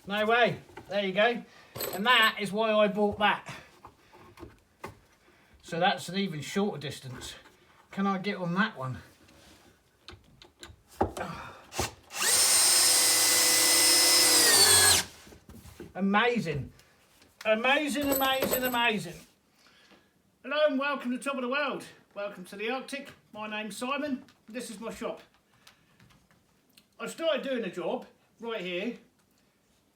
No way. There you go. And that is why I bought that. So that's an even shorter distance. Can I get on that one? Amazing. Amazing, amazing, amazing. Hello and welcome to Top of the World. Welcome to the Arctic. My name's Simon. This is my shop. I started doing a job right here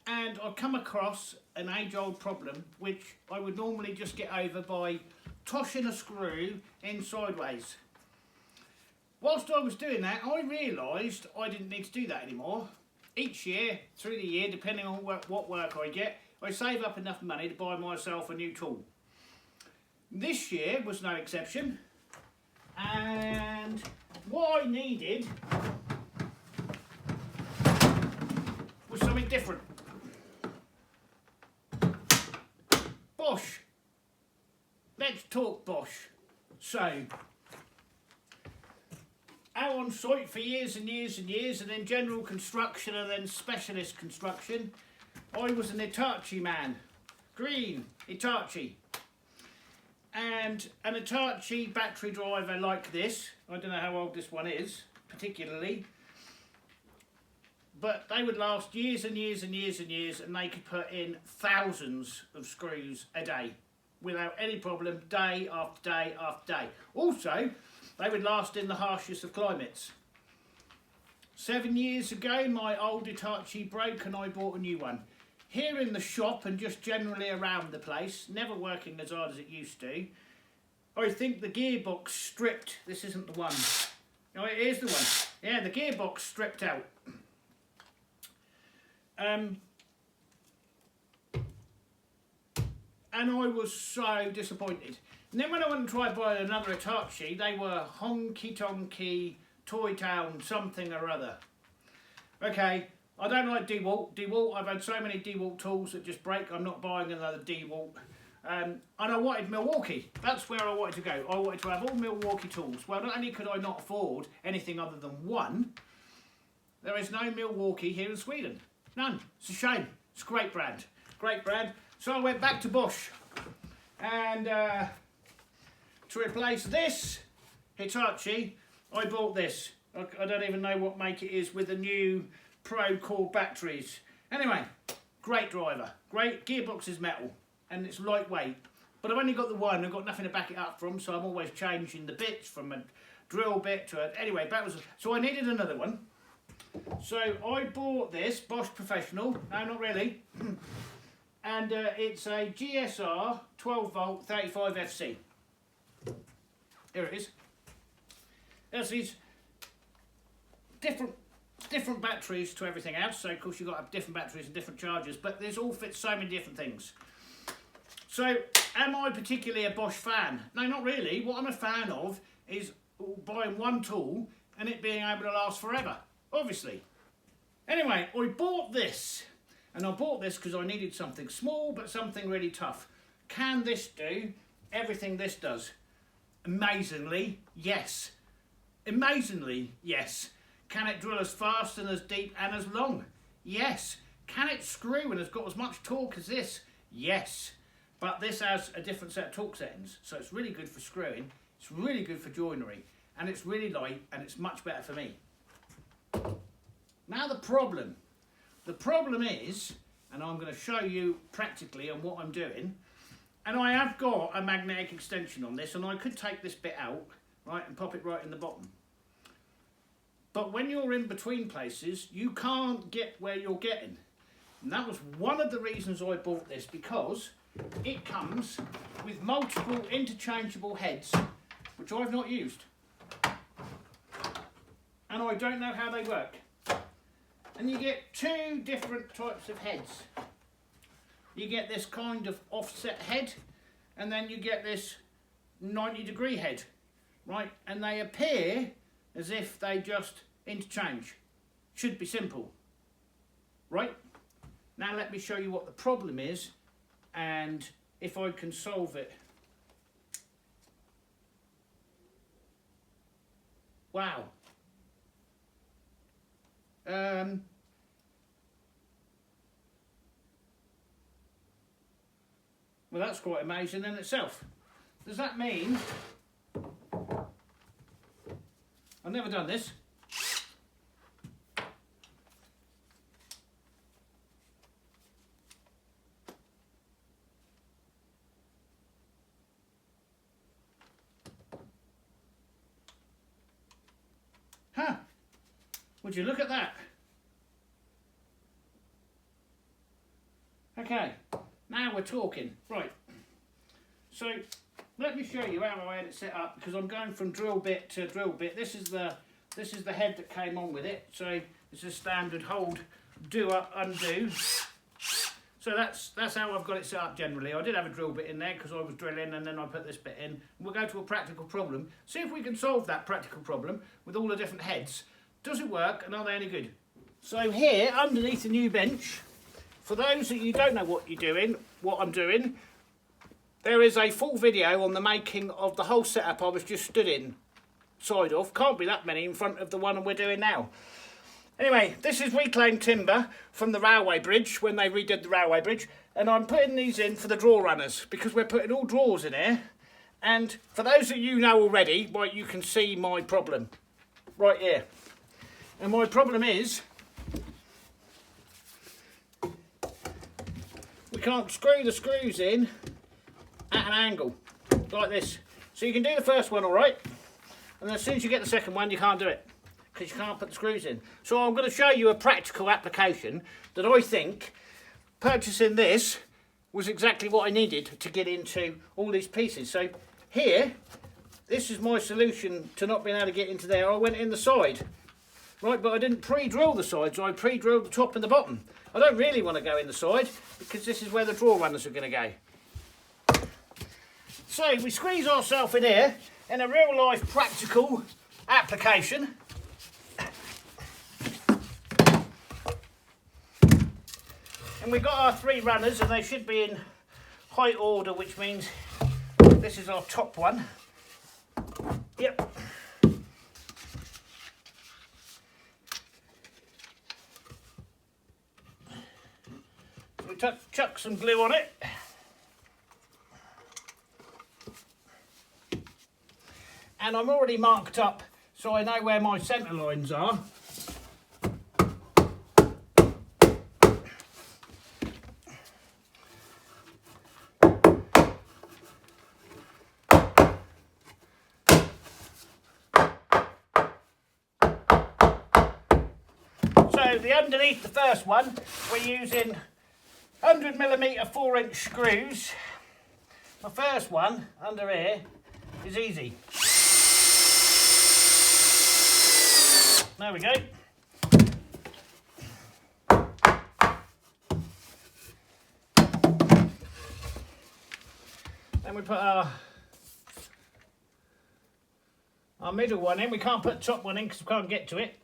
and I come across an age-old problem which I would normally just get over by tossing a screw in sideways. Whilst I was doing that, I realised I didn't need to do that anymore. Each year, through the year, depending on what work I get, I save up enough money to buy myself a new tool. This year was no exception, and what I needed was something different. Bosch. Let's talk Bosch. So, out on site for years and years and years, and then general construction and then specialist construction, I was an Hitachi man. Green Hitachi. And an Hitachi battery driver like this, I don't know how old this one is particularly, but they would last years and years and years and years, and they could put in thousands of screws a day without any problem, day after day after day. Also, they would last in the harshest of climates. 7 years ago, my old Hitachi broke and I bought a new one. Here in the shop and just generally around the place, never working as hard as it used to, I think the gearbox stripped. This isn't the one. No, it is the one. Yeah, the gearbox stripped out. And I was so disappointed. And then when I went and tried buying another Hitachi, they were honky-tonky, Toy Town, something or other. Okay, I don't like DeWalt. DeWalt, I've had so many DeWalt tools that just break. I'm not buying another DeWalt. And I wanted Milwaukee. That's where I wanted to go. I wanted to have all Milwaukee tools. Well, not only could I not afford anything other than one, there is no Milwaukee here in Sweden. None. It's a shame. It's a great brand. Great brand. So I went back to Bosch. And to replace this Hitachi, I bought this. I don't even know what make it is with the new Pro Core batteries. Anyway, great driver. Great. Gearbox is metal and it's lightweight. But I've only got the one. I've got nothing to back it up from, so I'm always changing the bits from a drill bit to a... Anyway, so I needed another one. So I bought this Bosch Professional. No, not really. And it's a GSR 12V-35FC. Here it is. There's these different batteries to everything else. So of course you've got to have different batteries and different chargers, but this all fits so many different things. So am I particularly a Bosch fan? No, not really. What I'm a fan of is buying one tool and it being able to last forever, obviously. Anyway, I bought this. And I bought this because I needed something small but something really tough. Can this do everything this does? Amazingly, yes. Amazingly, yes. Can it drill as fast and as deep and as long? Yes. Can it screw and has got as much torque as this? Yes. But this has a different set of torque settings, so it's really good for screwing, it's really good for joinery, and it's really light and it's much better for me. Now the problem is, and I'm going to show you practically on what I'm doing, and I have got a magnetic extension on this, and I could take this bit out, right, and pop it right in the bottom. But when you're in between places, you can't get where you're getting. And that was one of the reasons I bought this, because it comes with multiple interchangeable heads, which I've not used. And I don't know how they work. And you get two different types of heads. You get this kind of offset head, and then you get this 90-degree head, right? And they appear as if they just interchange. Should be simple, right? Now let me show you what the problem is and if I can solve it. Wow. Well, that's quite amazing in itself. Does that mean... I've never done this. Huh. Would you look at that? Okay, now we're talking. Right. So let me show you how I had it set up, because I'm going from drill bit to drill bit. This is the head that came on with it. So it's a standard hold, do up, undo. So that's how I've got it set up generally. I did have a drill bit in there because I was drilling, and then I put this bit in. We'll go to a practical problem. See if we can solve that practical problem with all the different heads. Does it work, and are they any good? So here, underneath the new bench, for those that you don't know what I'm doing, there is a full video on the making of the whole setup I was just stood in side of. Can't be that many in front of the one we're doing now. Anyway, this is reclaimed timber from the railway bridge, when they redid the railway bridge, and I'm putting these in for the draw runners, because we're putting all drawers in here. And for those that you know already, well, you can see my problem right here. And my problem is, we can't screw the screws in at an angle, like this. So you can do the first one all right, and then as soon as you get the second one, you can't do it, because you can't put the screws in. So I'm going to show you a practical application that I think purchasing this was exactly what I needed to get into all these pieces. So here, this is my solution to not being able to get into there. I went in the side, right, but I didn't pre-drill the sides. I pre-drilled the top and the bottom. I don't really want to go in the side, because this is where the draw runners are going to go. So we squeeze ourselves in here in a real life practical application. And we've got our 3 runners, and they should be in height order, which means this is our top one. Yep. We chuck some glue on it. And I'm already marked up, so I know where my centre lines are. So the underneath the first one, we're using 100mm 4-inch screws. My first one under here is easy. There we go. Then we put our middle one in. We can't put the top one in because we can't get to it.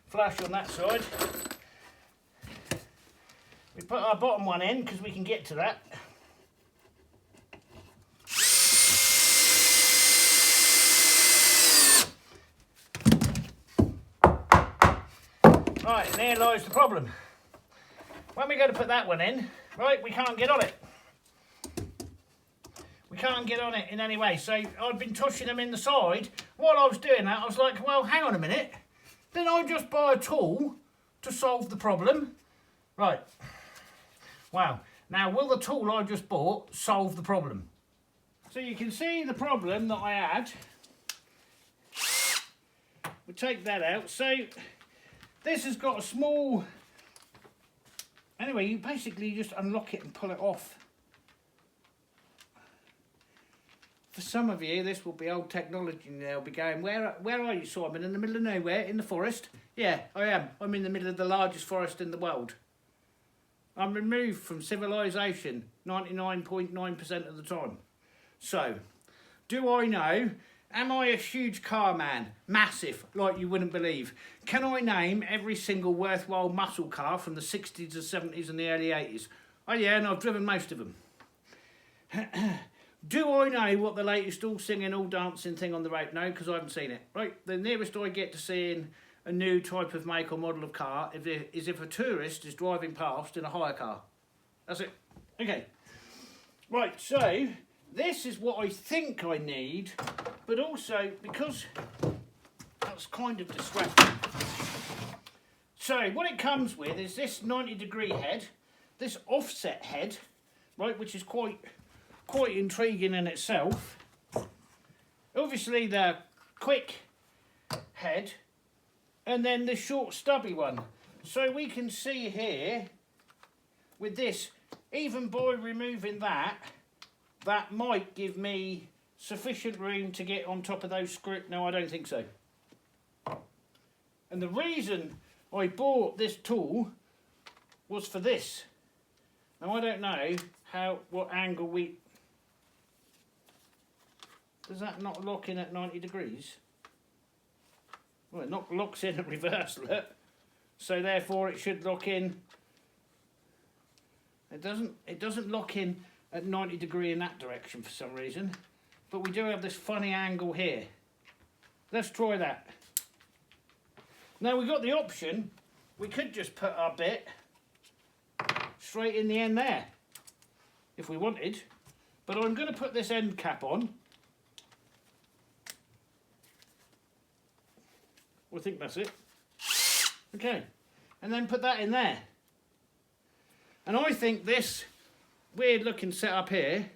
Flush on that side. We put our bottom one in because we can get to that. Right, and there lies the problem. When we go to put that one in, right, we can't get on it. We can't get on it in any way. So I've been touching them in the side. While I was doing that, I was like, well, hang on a minute. Didn't I just buy a tool to solve the problem? Right. Wow. Now, will the tool I just bought solve the problem? So you can see the problem that I had. We'll take that out. So this has got a small... Anyway, you basically just unlock it and pull it off. For some of you, this will be old technology, and they'll be going, where are you, Simon? In the middle of nowhere, in the forest? Yeah, I am. I'm in the middle of the largest forest in the world. I'm removed from civilization 99.9% of the time. So, do I know? Am I a huge car man? Massive, like you wouldn't believe. Can I name every single worthwhile muscle car from the 60s, the 70s and the early 80s? Oh yeah, and I've driven most of them. Do I know what the latest all singing, all dancing thing on the road? No, because I haven't seen it. Right, the nearest I get to seeing a new type of make or model of car is if a tourist is driving past in a hire car. That's it. Okay. Right, so this is what I think I need, but also because that's kind of distracting. So what it comes with is this 90-degree head, this offset head, right, which is quite intriguing in itself. Obviously the quick head, and then the short stubby one. So we can see here with this, even by removing that might give me sufficient room to get on top of those screws. No, I don't think so. And the reason I bought this tool was for this. Now I don't know what angle we... Does that not lock in at 90 degrees? Well, it locks in at reverse, look. So therefore it should lock in. It doesn't lock in at 90 degree in that direction for some reason. But we do have this funny angle here. Let's try that. Now we've got the option, we could just put our bit straight in the end there, if we wanted. But I'm going to put this end cap on. I think that's it. Okay, and then put that in there. And I think this weird looking setup here,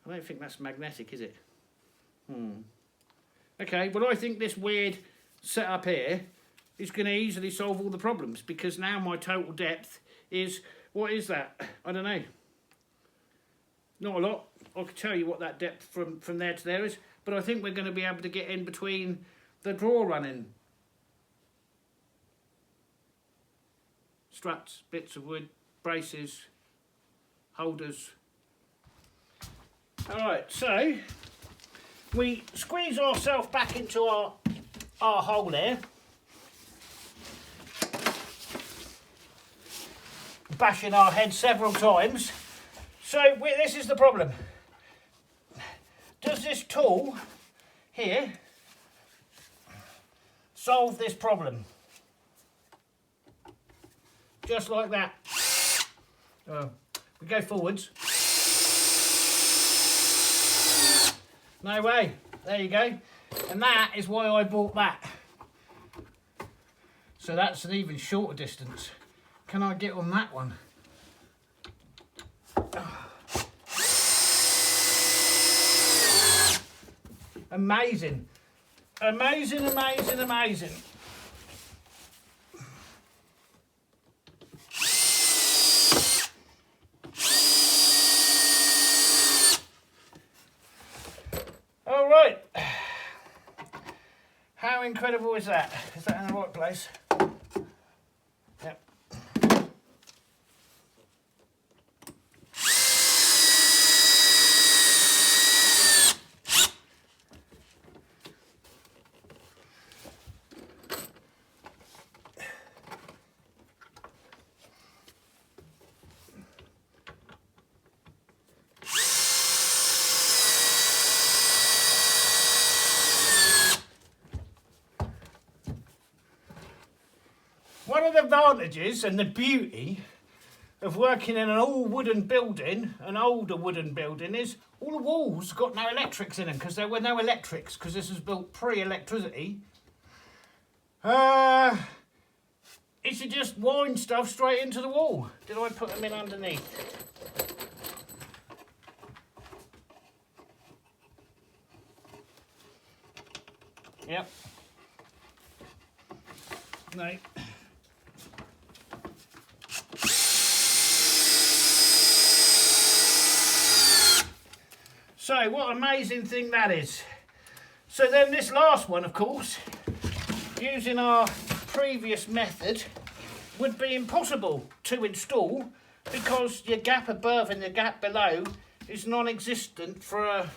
I don't think that's magnetic, is it? Okay, but I think this weird setup here is going to easily solve all the problems, because now my total depth is, what is that? I don't know. Not a lot. I could tell you what that depth from there to there is, but I think we're going to be able to get in between the draw running struts, bits of wood, braces, holders. Alright, so we squeeze ourselves back into our hole there. Bashing our head several times. So this is the problem. Does this tool here solve this problem? Just like that. We go forwards. No way. There you go. And that is why I bought that. So that's an even shorter distance. Can I get on that one? Amazing. Amazing, amazing, amazing. All right. How incredible is that? Is that in the right place? Yep. One of the advantages and the beauty of working in an all wooden building, an older wooden building, is all the walls got no electrics in them, because there were no electrics, because this was built pre-electricity. It should just wind stuff straight into the wall. Did I put them in underneath? Yep. No. So what an amazing thing that is. So then this last one, of course, using our previous method, would be impossible to install, because your gap above and the gap below is non-existent for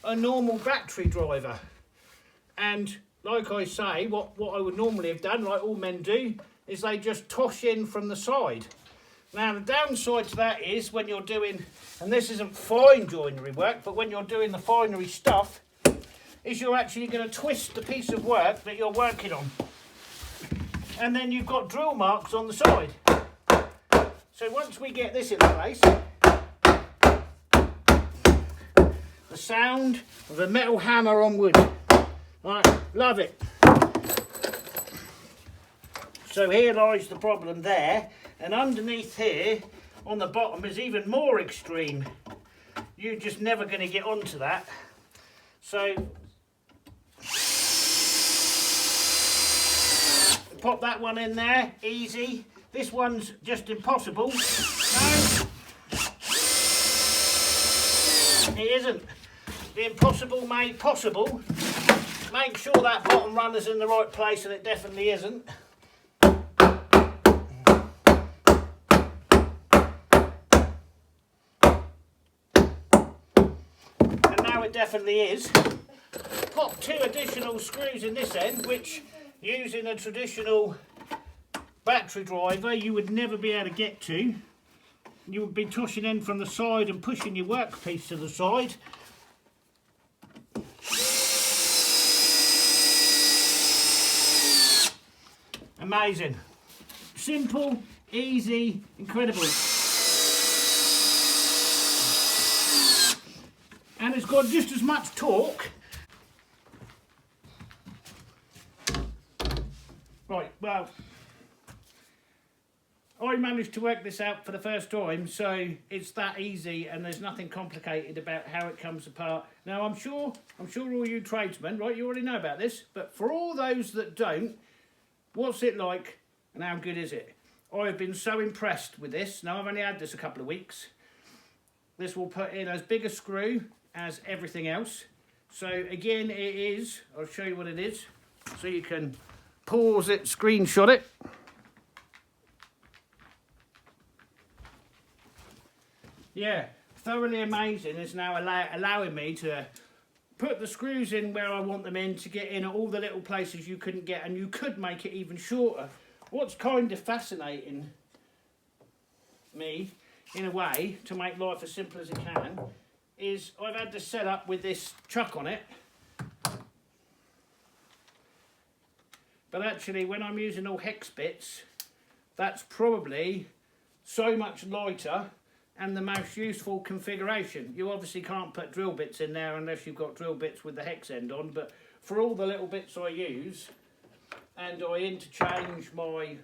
a normal battery driver. And like I say, what I would normally have done, like all men do, is they just tosh in from the side. Now the downside to that is when you're doing, and this isn't fine joinery work, but when you're doing the finery stuff, is you're actually going to twist the piece of work that you're working on. And then you've got drill marks on the side. So once we get this in place, the sound of a metal hammer on wood. Right, love it. So here lies the problem there, and underneath here on the bottom is even more extreme. You're just never going to get onto that. So pop that one in there, easy. This one's just impossible. No, it isn't. The impossible made possible. Make sure that bottom runner's in the right place, and it definitely isn't. And now it definitely is. Pop 2 additional screws in this end, which using a traditional battery driver you would never be able to get to. You would be tushing in from the side and pushing your workpiece to the side. Amazing. Simple, easy, incredible. And it's got just as much torque. Right, well, I managed to work this out for the first time, so it's that easy and there's nothing complicated about how it comes apart. Now I'm sure all you tradesmen, right, you already know about this, but for all those that don't, what's it like and how good is it? I've been so impressed with this. Now I've only had this a couple of weeks. This will put in as big a screw as everything else. So again, it is, I'll show you what it is, so you can pause it, screenshot it. Yeah, thoroughly amazing. It's now allowing me to put the screws in where I want them in, to get in at all the little places you couldn't get, and you could make it even shorter. What's kind of fascinating me, in a way, to make life as simple as it can, is I've had this set up with this chuck on it. But actually, when I'm using all hex bits, that's probably so much lighter and the most useful configuration. You obviously can't put drill bits in there unless you've got drill bits with the hex end on, but for all the little bits I use, and I interchange my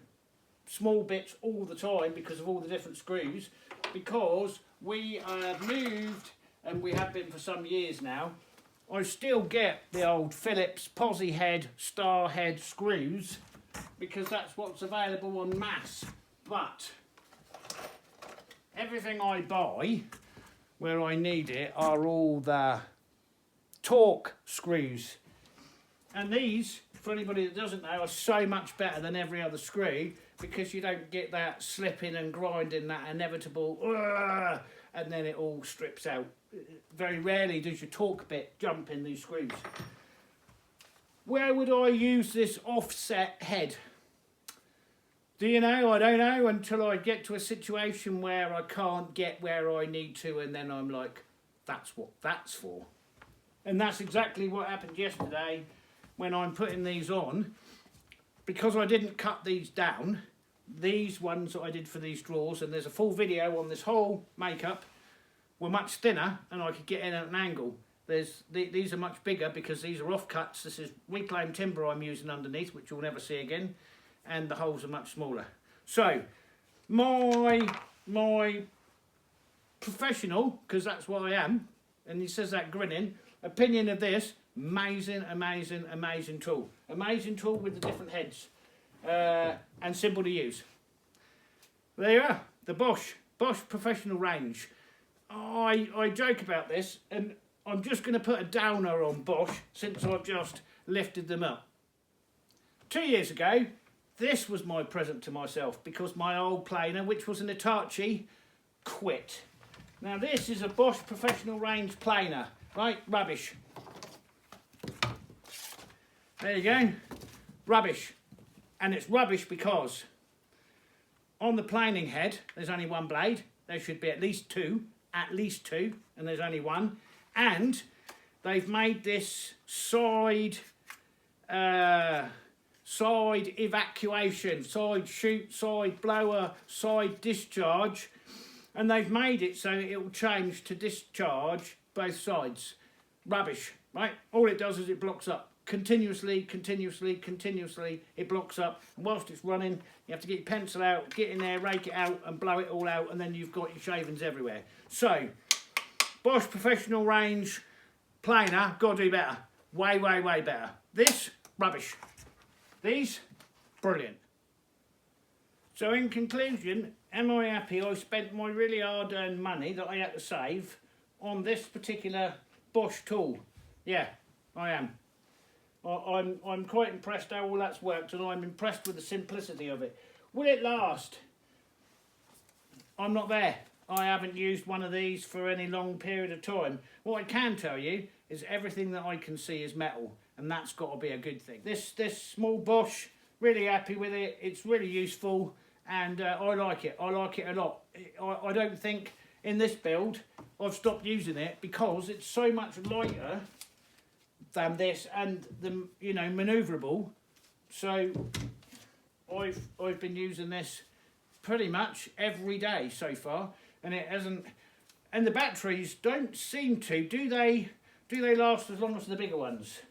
small bits all the time because of all the different screws, because we have moved, and we have been for some years now, I still get the old Phillips posi head, star head screws, because that's what's available en masse. But everything I buy where I need it are all the Talk screws. And these, for anybody that doesn't know, are so much better than every other screw, because you don't get that slipping and grinding, that inevitable, and then it all strips out. Very rarely does your torque bit jump in these screws. Where would I use this offset head? Do you know? I don't know until I get to a situation where I can't get where I need to, and then I'm like, that's what that's for. And that's exactly what happened yesterday when I'm putting these on. Because I didn't cut these down, these ones that I did for these drawers, and there's a full video on this whole makeup, were much thinner and I could get in at an angle. These are much bigger because these are offcuts. This is reclaimed timber I'm using underneath, which you'll never see again, and the holes are much smaller. So my professional, because that's what I am, and he says that grinning, opinion of this, amazing, amazing, amazing tool. Amazing tool with the different heads, and simple to use. There you are, the Bosch professional range. I joke about this, and I'm just going to put a downer on Bosch since I've just lifted them up. 2 years ago, this was my present to myself, because my old planer, which was an Hitachi, quit. Now this is a Bosch professional range planer, right? Rubbish. There you go, rubbish. And it's rubbish because On the planing head, there's only one blade. There should be at least two, and there's only one. And they've made this side evacuation, side chute, side blower, side discharge, and they've made it so it will change to discharge both sides. Rubbish, right? All it does is it blocks up. Continuously, it blocks up. And whilst it's running, you have to get your pencil out, get in there, rake it out and blow it all out, and then you've got your shavings everywhere. So, Bosch Professional Range planer, got to do better. Way better. This, rubbish. These, brilliant. So in conclusion, am I happy I spent my really hard-earned money that I had to save on this particular Bosch tool? Yeah, I am. I'm quite impressed how all that's worked, and I'm impressed with the simplicity of it. Will it last? I'm not there. I haven't used one of these for any long period of time. What I can tell you is everything that I can see is metal, and that's got to be a good thing. This small Bosch, really happy with it. It's really useful, and I like it. I like it a lot. I don't think in this build I've stopped using it because it's so much lighter than this, and the manoeuvrable. So I've been using this pretty much every day so far, and it hasn't. And the batteries don't seem to. Do they last as long as the bigger ones?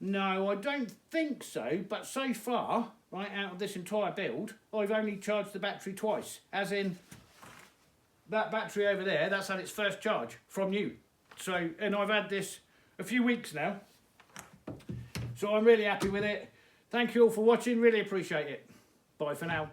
No, I don't think so. But so far, right out of this entire build, I've only charged the battery twice. As in, that battery over there, that's had its first charge from you. So, and I've had this a few weeks now, so I'm really happy with it. Thank you all for watching, really appreciate it. Bye for now.